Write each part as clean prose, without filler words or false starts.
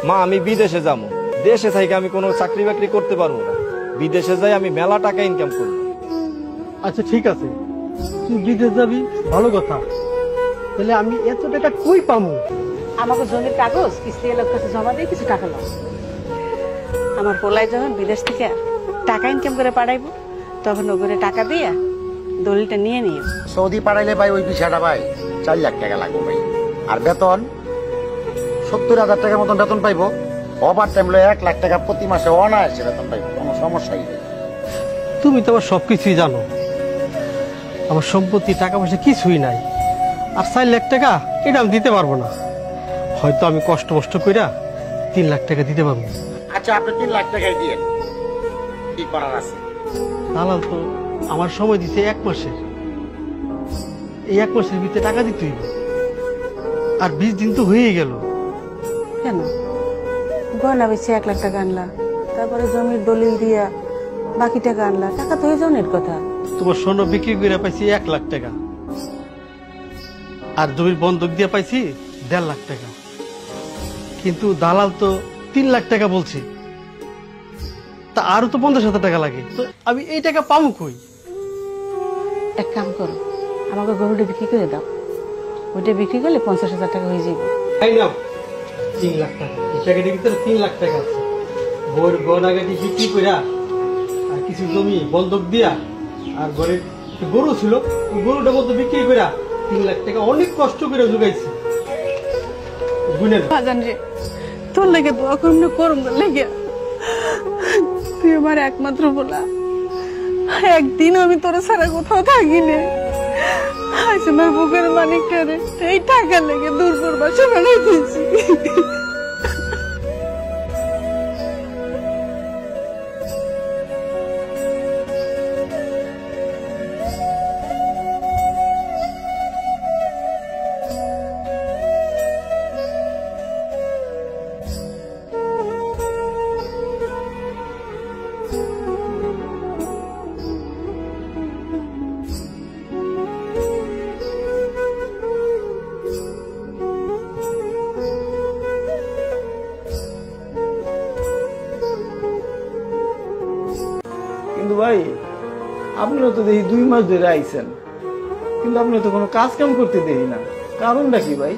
মা আমি বিদেশে যাবো, দেশে থেকে আমি কোনো চাকরি বাকরি করতে পারবো না, বিদেশে যাই আমি মেলা টাকা ইনকাম করবো। আচ্ছা ঠিক আছে, তুই বিদেশ যাবি ভালো কথা, তাহলে আমি এত টাকা কই পাবো? আমাকে জমির কাগজ কিস্তি এলাকার কাছে জমা দিয়ে কিছু টাকা নাও। আমার পোলায় যখন বিদেশ থেকে টাকা ইনকাম করে পাঠাইবো তখন ওগুলো টাকা দিয়া দলিলটা নিয়ে নিও। সৌদি পাঠাইলে ভাই ওই বিষয়টা ভাই 4 লাখ টাকা লাগবে ভাই। আর বেতন 70,000 টাকার মতন বেতন পাইবো। ওভার টাইম লো 1 লাখ টাকা প্রতি মাসে অনায়াসে বেতন পাইবো, কোনো সমস্যাই নেই। তুমি তো আমার সবকিছুই জানো, আমার সম্পত্তি টাকা পয়সা কিছুই নাই, আর 4 লাখ টাকা এটা আমি দিতে পারবো না। হয়তো আমি কষ্ট মষ্ট কইরা 3 লাখ টাকা দিতে পারবো। আচ্ছা আপনি 3 লাখ টাকাই দিয়েন, কি করার আছে? দালাল তো আমার সময় দিতে 1 মাসের, এই 1 মাসের ভিতরে টাকা দিতে হইব, আর 20 দিন তো হয়ে গেল। কেন গয়না বেশি 1 লাখ টাকা আনলা, তারপরে জমির দলিল দিয়া বাকি টাকা আনলা, টাকা তো হয়ে যাওয়ার কথা। তোমার স্বর্ণ বিক্রি করে পাইছি 1 লাখ টাকা, আর জমির বন্ধক দিয়ে পাইছি 1.5 লাখ টাকা, কিন্তু দালাল তো 3 লাখ টাকা বলছে, তা আরো তো 50,000 টাকা লাগে, তো আমি এই টাকা পাবো কই? এক কাম করো, আমাকে গরুটা বিক্রি করে দাও, ওইটা বিক্রি করলে 50,000 টাকা হয়ে যাবে। 3 লাখ টাকা এই টাকাটির ভিতরে 3 লাখ টাকা আছে, বউর গয়নাগাটি বিক্রি কইরা আর কিছু জমি বন্ধক দিয়া আর ঘরের গরু ছিল ওই গরুটা মতো বিক্রি কইরা 3 লাখ টাকা অনেক কষ্ট করে জোগাইছি। গুনে বাজান রে, তোর লেগে দোয়া করুম না করুম লেগে, তুই আমার একমাত্র বলা, একদিন আমি তোর ছাড়া কোথাও থাকি না। আজ আমার বুকের মানিকটা রে এই টাকা লেগে দূরপুর বাসা বানাই দিয়েছি। কিন্তু ভাই আপনিও তো দেখি 2 মাস ধরে আইছেন, কিন্তু আপনি তো কোনো কাজ কাম করতে দেখি না, কারণটা কি ভাই?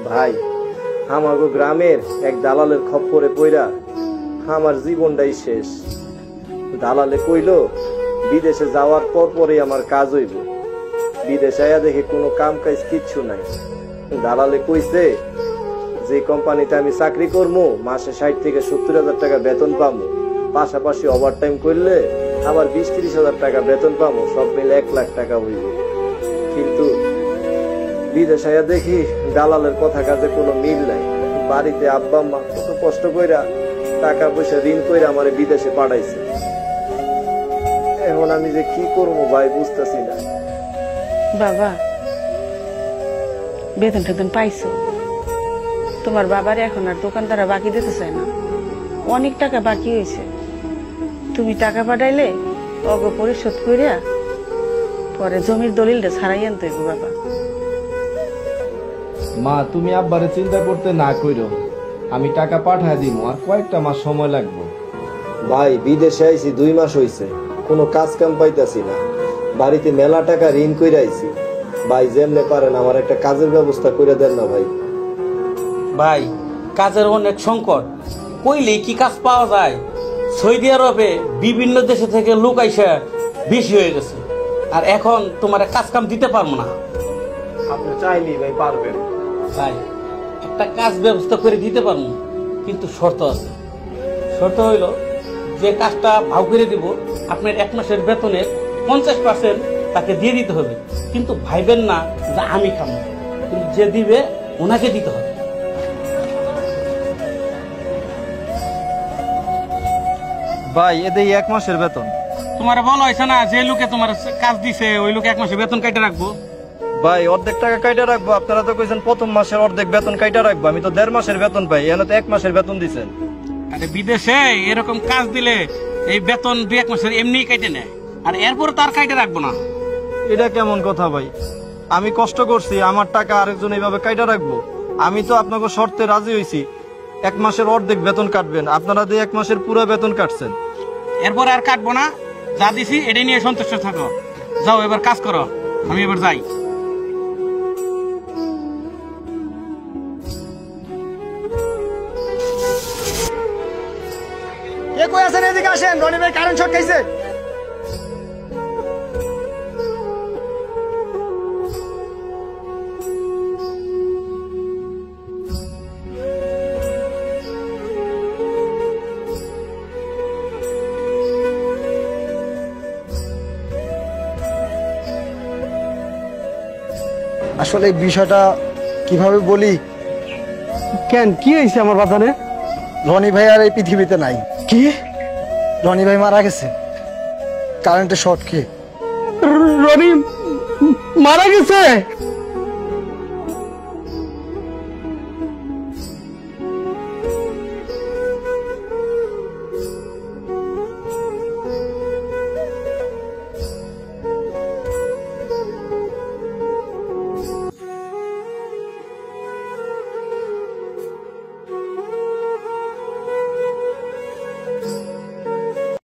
ভাই আমাগো গ্রামের এক দালালের খপ্পরে পইরা আমার জীবনটাই শেষ। দালালে কইলো বিদেশে যাওয়ার পর পরে আমার কাজ হইব, বিদেশে আয়া দেখে কোনো কাম কাজ কিচ্ছু নাই। দালালে কইছে যে কোম্পানিতে আমি চাকরি করবো মাসে 60 থেকে 70,000 টাকা বেতন পাবো, পাশাপাশি ওভারটাইম করলে আবার 20-30,000 টাকা বেতন পাবো, সব মিলে 1 লাখ টাকা হইব। কিন্তু বিদেশে আয়া দেখি দালালের কথা কাজে কোনো মিল নাই। বাড়িতে আব্বা মা কত কষ্ট কইরা টাকা পয়সা ঋণ কইরা আমারে বিদেশে পাঠাইছে, এখন আমি যে কি করবো ভাই বুঝতেছি না। বাবা বেতন টেতন পাইছো? তোমার বাবারে এখন আর দোকানদারা বাকি দিতে চায় না, অনেক টাকা বাকি হয়েছে। তুমি টাকা পাঠাইলে অগ পরিশোধ করিয়া পরে জমির দলিলটা ছাড়াই আনতে হইব। বাবা মা তুমি আব্বারে চিন্তা করতে না কইরো, আমি টাকা পাঠায় দিব, আর কয়েকটা মাস সময় লাগবে। ভাই বিদেশে আইছি 2 মাস হইছে, কোনো কাজ কাম পাইতাছি না, বাড়িতে মেলা টাকা ঋণ কইরা আইছি। ভাই যেমনে পারেন আমার একটা কাজের ব্যবস্থা করে দেন না ভাই। ভাই কাজের অনেক সংকট, কইলেই কি কাজ পাওয়া যায়? সৌদি আরবে বিভিন্ন দেশে থেকে লোক আইসা বেশি হয়ে গেছে, আর এখন তোমার কাজ কাম দিতে পারবো না। আপনি চাইলেই ভাই পারবেন। ভাই একটা কাজ ব্যবস্থা করে দিতে পারবো, কিন্তু শর্ত আছে। শর্ত হইল যে কাজটা ভাগ করে দিব আপনার 1 মাসের বেতনের 50% তাকে দিয়ে দিতে হবে, কিন্তু ভাইবেন না যে আমি খাবো, কিন্তু যে দিবে ওনাকে দিতে হবে। ভাই এতে 1 মাসের বেতন। তোমার বলা হয়েছে না যে লোকে তোমার কাজ দিছে ওই লোকে 1 মাসের বেতন কাটে রাখবো। ভাই অর্ধেক টাকা কাইটা রাখবো, আপনারা তো কইছেন প্রথম মাসের অর্ধেক বেতন কাইটা রাখবো, আমি তো 1.5 মাসের বেতন পাই, এনে তো 1 মাসের বেতন দিছেন। আরে বিদেশে এরকম কাজ দিলে এই বেতন 2-1 মাসের এমনি কাটে নেয়, আর এরপর তার কাইটে রাখবো না। এটা কেমন কথা ভাই? আমি কষ্ট করছি, আমার টাকা আরেকজন এইভাবে কাইটা রাখবো? আমি তো আপনাকে শর্তে রাজি হইছি, এক মাসের অর্ধেক বেতন কাটবেন, আপনারা যে এক মাসের পুরো বেতন কাটছেন। এরপর আর কাটবো না, যা দিছি এটাই নিয়ে সন্তুষ্ট থাকো। যাও এবার কাজ করো, আমি এবার যাই। কে কই আছেন এদিকে আসেন, রনি ভাই কারেন্ট শর্ট খাইছে। আসলে এই বিষয়টা কিভাবে বলি? কেন কি হয়েছে আমার বাজারে? রনি ভাই আর এই পৃথিবীতে নাই। কি? রনি ভাই মারা গেছে কারেন্টের শর্ট খেয়ে। রনি মারা গেছে?